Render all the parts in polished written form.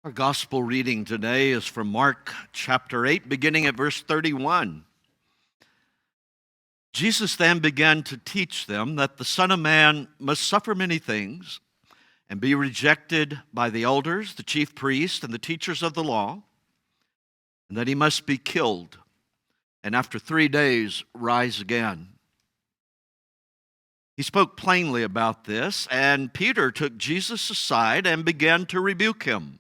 Our gospel reading today is from Mark chapter 8, beginning at verse 31. Jesus then began to teach them that the Son of Man must suffer many things and be rejected by the elders, the chief priests, and the teachers of the law, and that he must be killed, and after 3 days rise again. He spoke plainly about this, and Peter took Jesus aside and began to rebuke him.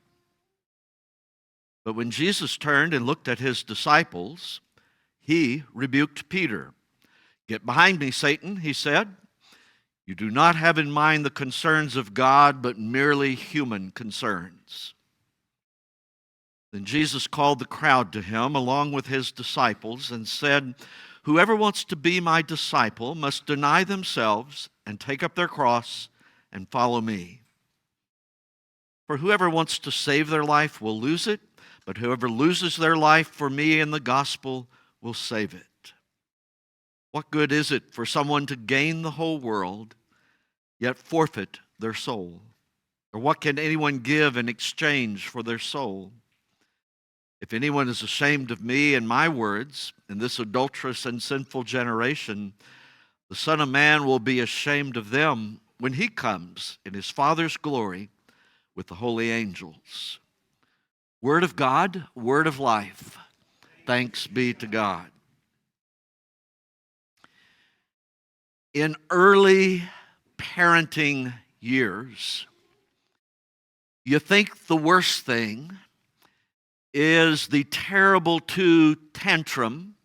But when Jesus turned and looked at his disciples, he rebuked Peter. "Get behind me, Satan," he said. "You do not have in mind the concerns of God, but merely human concerns." Then Jesus called the crowd to him along with his disciples and said, "Whoever wants to be my disciple must deny themselves and take up their cross and follow me. For whoever wants to save their life will lose it, but whoever loses their life for me and the gospel will save it. What good is it for someone to gain the whole world, yet forfeit their soul? Or what can anyone give in exchange for their soul? If anyone is ashamed of me and my words in this adulterous and sinful generation, the Son of Man will be ashamed of them when he comes in his Father's glory with the holy angels." Word of God, word of life. Thanks be to God. In early parenting years, you think the worst thing is the terrible two tantrum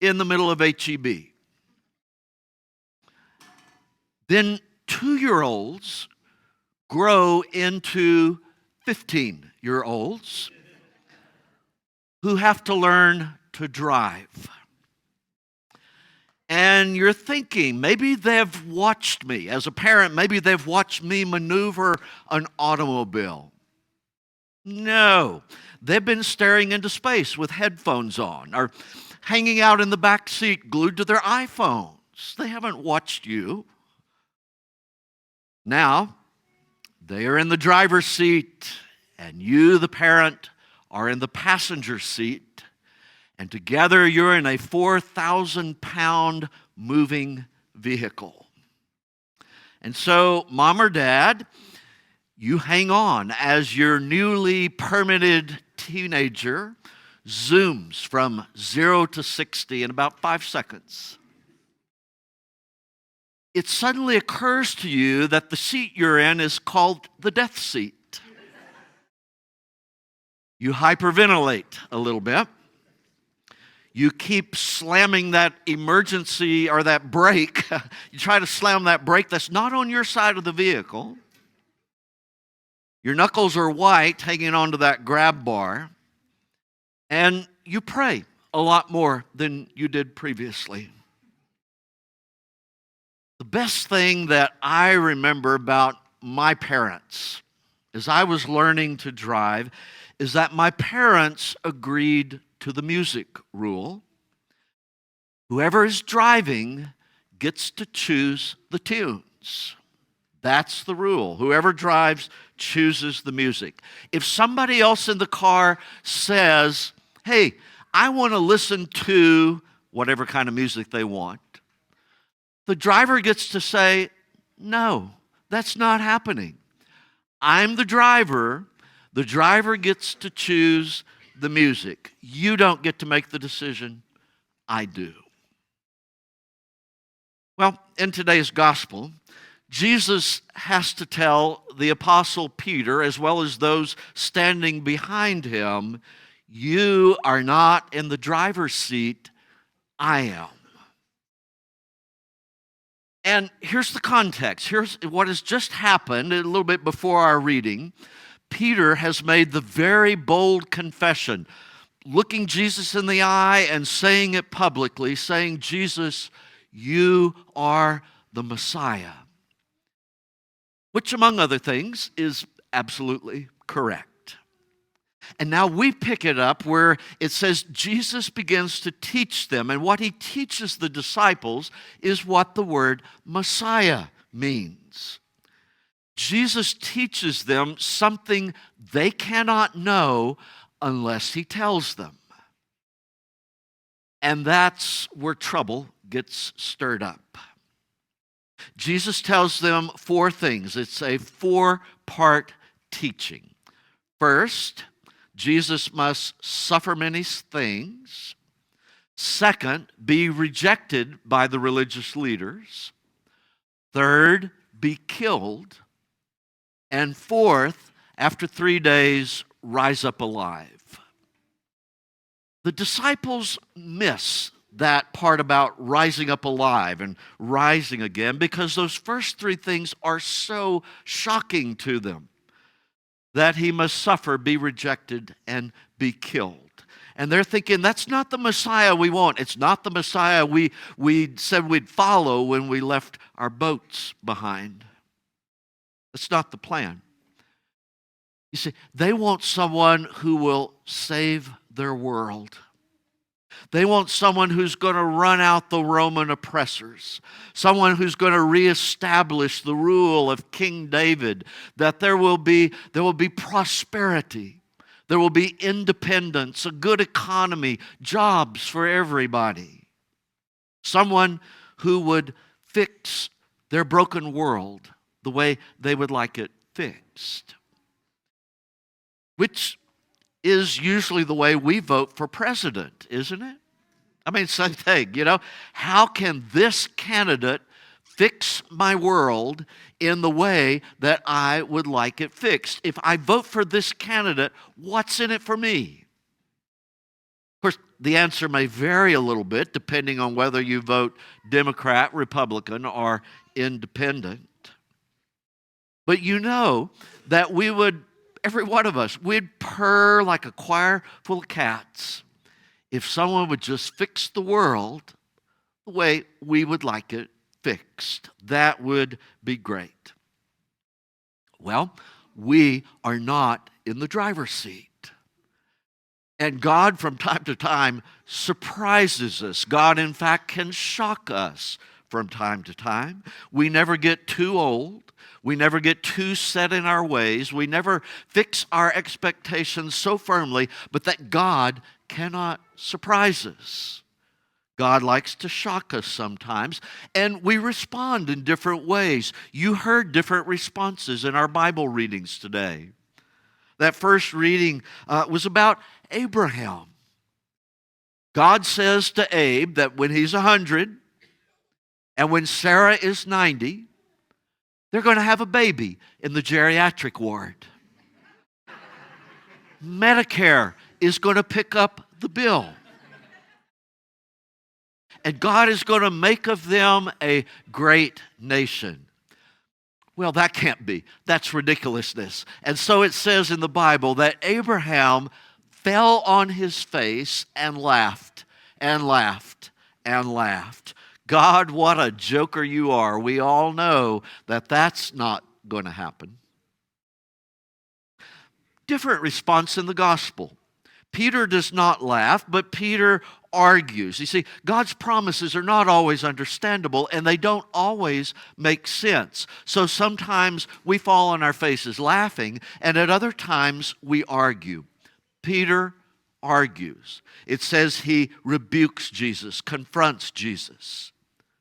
in the middle of HEB. Then 2-year-olds grow into 15-year-olds who have to learn to drive. And you're thinking, maybe they've watched me. As a parent, maybe they've watched me maneuver an automobile. No, they've been staring into space with headphones on or hanging out in the back seat glued to their iPhones. They haven't watched you. Now, they are in the driver's seat, and you, the parent, are in the passenger seat, and together you're in a 4,000-pound moving vehicle. And so, mom or dad, you hang on as your newly permitted teenager zooms from 0 to 60 in about 5 seconds. It suddenly occurs to you that the seat you're in is called the death seat. You hyperventilate a little bit. You keep slamming that emergency or that brake. You try to slam that brake that's not on your side of the vehicle. Your knuckles are white, hanging onto that grab bar. And you pray a lot more than you did previously. The best thing that I remember about my parents as I was learning to drive is that my parents agreed to the music rule. Whoever is driving gets to choose the tunes. That's the rule. Whoever drives chooses the music. If somebody else in the car says, "Hey, I want to listen to," whatever kind of music they want, the driver gets to say, "No, that's not happening. I'm the driver. The driver gets to choose the music. You don't get to make the decision. I do." Well, in today's gospel, Jesus has to tell the Apostle Peter, as well as those standing behind him, you are not in the driver's seat. I am. And here's the context. Here's what has just happened a little bit before our reading. Peter has made the very bold confession, looking Jesus in the eye and saying it publicly, saying, "Jesus, you are the Messiah." Which, among other things, is absolutely correct. And now we pick it up where it says Jesus begins to teach them, and what he teaches the disciples is what the word Messiah means. Jesus teaches them something they cannot know unless he tells them. And that's where trouble gets stirred up. Jesus tells them four things. It's a four-part teaching. First, Jesus must suffer many things. Second, be rejected by the religious leaders. Third, be killed. And fourth, after 3 days, rise up alive. The disciples miss that part about rising up alive and rising again because those first three things are so shocking to them. That he must suffer, be rejected, and be killed. And they're thinking, that's not the Messiah we want. It's not the Messiah we said we'd follow when we left our boats behind. That's not the plan. You see, they want someone who will save their world. They want someone who's going to run out the Roman oppressors, someone who's going to reestablish the rule of King David, that there will be prosperity, there will be independence, a good economy, jobs for everybody. Someone who would fix their broken world the way they would like it fixed, which is usually the way we vote for president, isn't it? I mean, same thing, How can this candidate fix my world in the way that I would like it fixed? If I vote for this candidate, what's in it for me? Of course, the answer may vary a little bit depending on whether you vote Democrat, Republican, or independent. But you know that we would, every one of us, we'd purr like a choir full of cats if someone would just fix the world the way we would like it fixed. That would be great. Well, we are not in the driver's seat. And God, from time to time, surprises us. God, in fact, can shock us from time to time. We never get too old. We never get too set in our ways. We never fix our expectations so firmly, but that God cannot surprise us. God likes to shock us sometimes, and we respond in different ways. You heard different responses in our Bible readings today. That first reading was about Abraham. God says to Abe that when he's 100 and when Sarah is 90, they're going to have a baby in the geriatric ward. Medicare is going to pick up the bill. And God is going to make of them a great nation. Well, that can't be. That's ridiculousness. And so it says in the Bible that Abraham fell on his face and laughed and laughed and laughed. God, what a joker you are. We all know that that's not going to happen. Different response in the gospel. Peter does not laugh, but Peter argues. You see, God's promises are not always understandable, and they don't always make sense. So sometimes we fall on our faces laughing, and at other times we argue. Peter argues. It says he rebukes Jesus, confronts Jesus.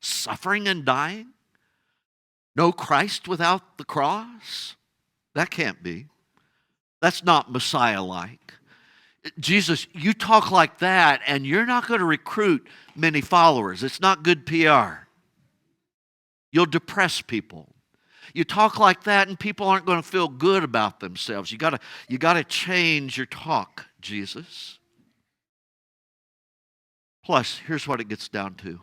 Suffering and dying? No Christ without the cross? That can't be. That's not Messiah-like. Jesus, you talk like that and you're not going to recruit many followers. It's not good PR. You'll depress people. You talk like that and people aren't going to feel good about themselves. You got to change your talk, Jesus. Plus, here's what it gets down to.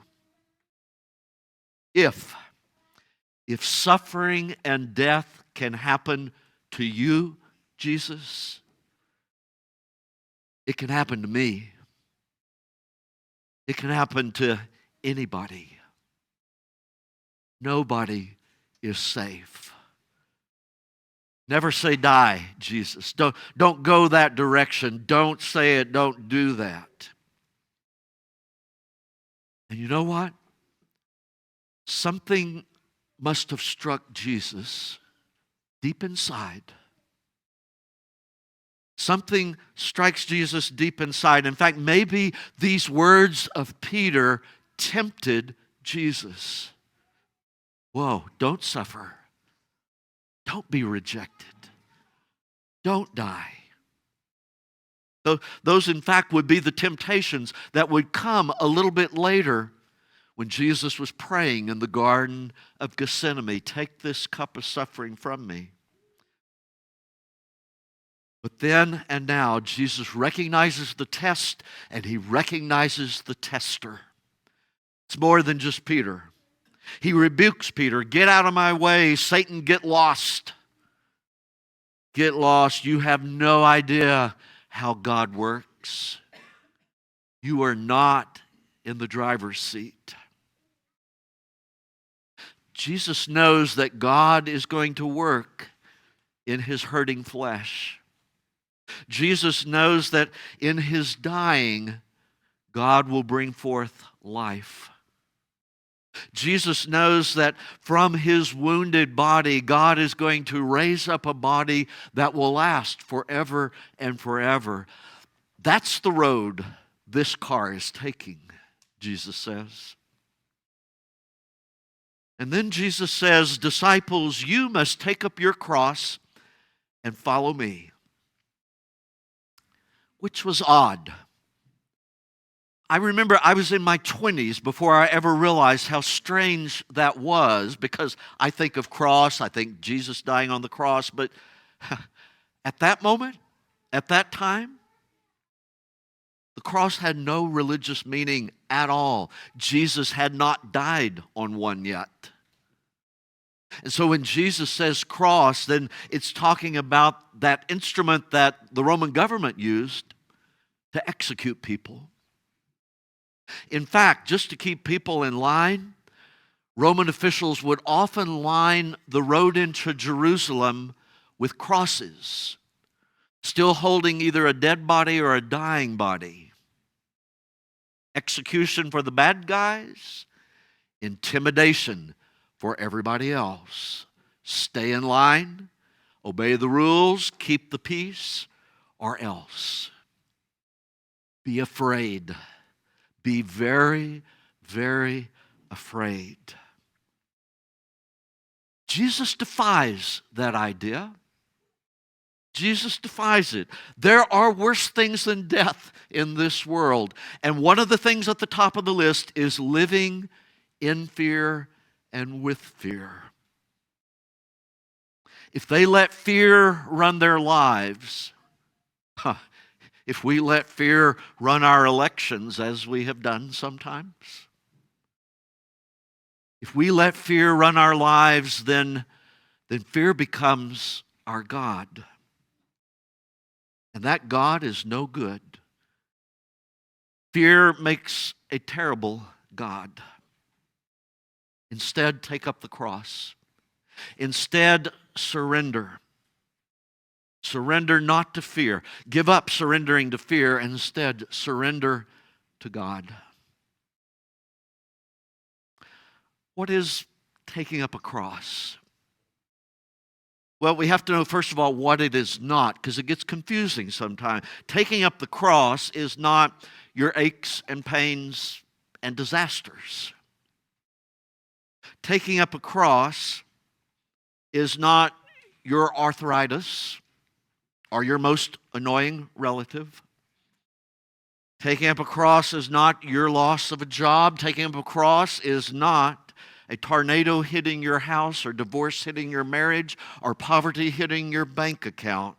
If suffering and death can happen to you, Jesus, it can happen to me. It can happen to anybody. Nobody is safe. Never say die, Jesus. Don't go that direction. Don't say it. Don't do that. And you know what? Something must have struck Jesus deep inside. Something strikes Jesus deep inside. In fact, maybe these words of Peter tempted Jesus. Whoa, don't suffer. Don't be rejected. Don't die. Those, in fact, would be the temptations that would come a little bit later when Jesus was praying in the Garden of Gethsemane. Take this cup of suffering from me. But then and now, Jesus recognizes the test and he recognizes the tester. It's more than just Peter. He rebukes Peter. Get out of my way, Satan, get lost. Get lost. You have no idea how God works. You are not in the driver's seat. Jesus knows that God is going to work in his hurting flesh. Jesus knows that in his dying, God will bring forth life. Jesus knows that from his wounded body, God is going to raise up a body that will last forever and forever. That's the road this car is taking, Jesus says. And then Jesus says, disciples, you must take up your cross and follow me. Which was odd. I remember I was in my 20s before I ever realized how strange that was, because I think of cross, I think Jesus dying on the cross, but at that moment, at that time, the cross had no religious meaning at all. Jesus had not died on one yet. And so when Jesus says cross, then it's talking about that instrument that the Roman government used to execute people. In fact, just to keep people in line, Roman officials would often line the road into Jerusalem with crosses, still holding either a dead body or a dying body. Execution for the bad guys, intimidation for everybody else. Stay in line, obey the rules, keep the peace, or else. Be afraid. Be very, very afraid. Jesus defies that idea. Jesus defies it. There are worse things than death in this world. And one of the things at the top of the list is living in fear and with fear. If they let fear run their lives, if we let fear run our elections, as we have done sometimes, if we let fear run our lives, then fear becomes our God. And that God is no good. Fear makes a terrible God. Instead, take up the cross. Instead, surrender. Surrender not to fear. Give up surrendering to fear. Instead, surrender to God. What is taking up a cross? Well, we have to know, first of all, what it is not, because it gets confusing sometimes. Taking up the cross is not your aches and pains and disasters. Taking up a cross is not your arthritis or your most annoying relative. Taking up a cross is not your loss of a job. Taking up a cross is not a tornado hitting your house or divorce hitting your marriage or poverty hitting your bank account.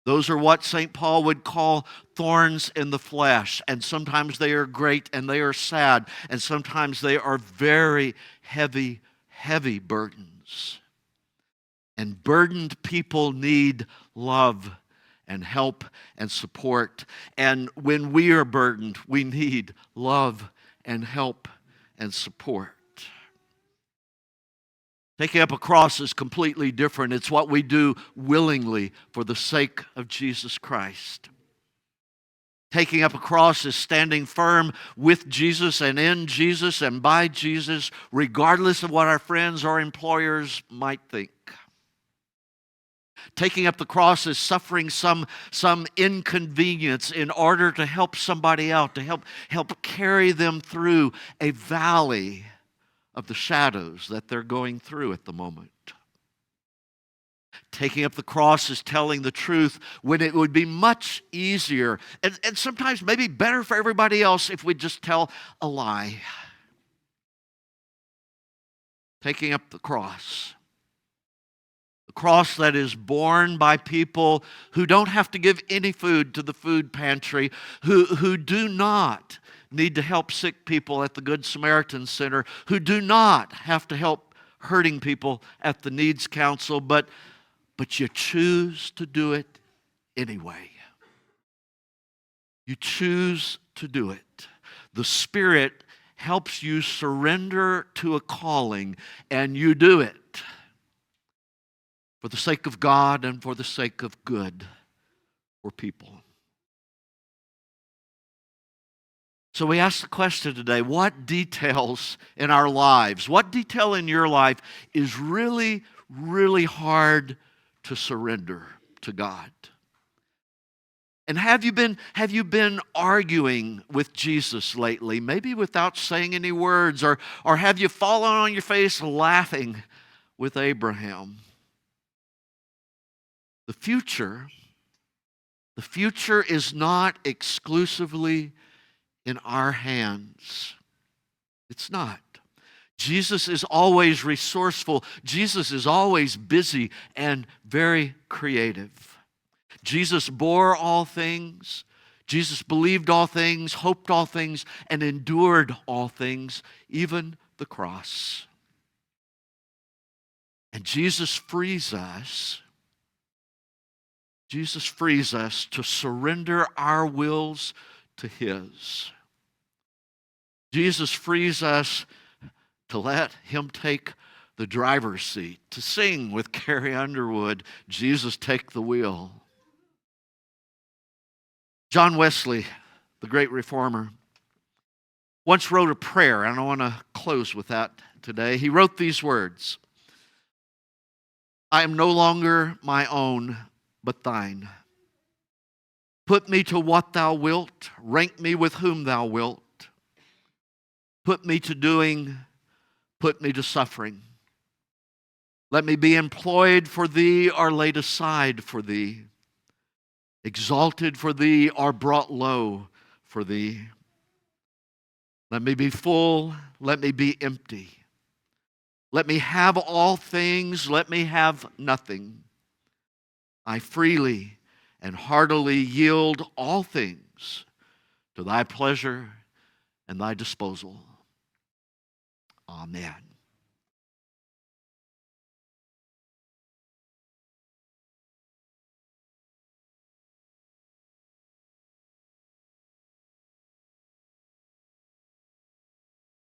Those are what St. Paul would call thorns in the flesh. And sometimes they are great and they are sad. And sometimes they are very heavy, heavy burdens. And burdened people need love and help and support. And when we are burdened, we need love and help and support. Taking up a cross is completely different. It's what we do willingly for the sake of Jesus Christ. Taking up a cross is standing firm with Jesus and in Jesus and by Jesus, regardless of what our friends or employers might think. Taking up the cross is suffering some inconvenience in order to help somebody out, to help carry them through a valley of the shadows that they're going through at the moment. Taking up the cross is telling the truth when it would be much easier and sometimes maybe better for everybody else if we just tell a lie. Taking up the cross. The cross that is borne by people who don't have to give any food to the food pantry, who do not need to help sick people at the Good Samaritan Center, who do not have to help hurting people at the Needs Council, but you choose to do it anyway. You choose to do it. The Spirit helps you surrender to a calling, and you do it for the sake of God and for the sake of good for people. So we ask the question today, what details in our lives, what detail in your life is really, really hard to surrender to God? And have you been arguing with Jesus lately, maybe without saying any words, or have you fallen on your face laughing with Abraham? The future is not exclusively in our hands. It's not. Jesus is always resourceful. Jesus is always busy and very creative. Jesus bore all things. Jesus believed all things, hoped all things, and endured all things, even the cross. And Jesus frees us to surrender our wills to His. Jesus frees us to let Him take the driver's seat, to sing with Carrie Underwood, Jesus Take the Wheel. John Wesley, the great reformer, once wrote a prayer, and I want to close with that today. He wrote these words: I am no longer my own, but thine. Put me to what thou wilt, rank me with whom thou wilt. Put me to doing, put me to suffering. Let me be employed for thee or laid aside for thee, exalted for thee or brought low for thee. Let me be full, let me be empty. Let me have all things, let me have nothing. I freely and heartily yield all things to thy pleasure and thy disposal. Amen.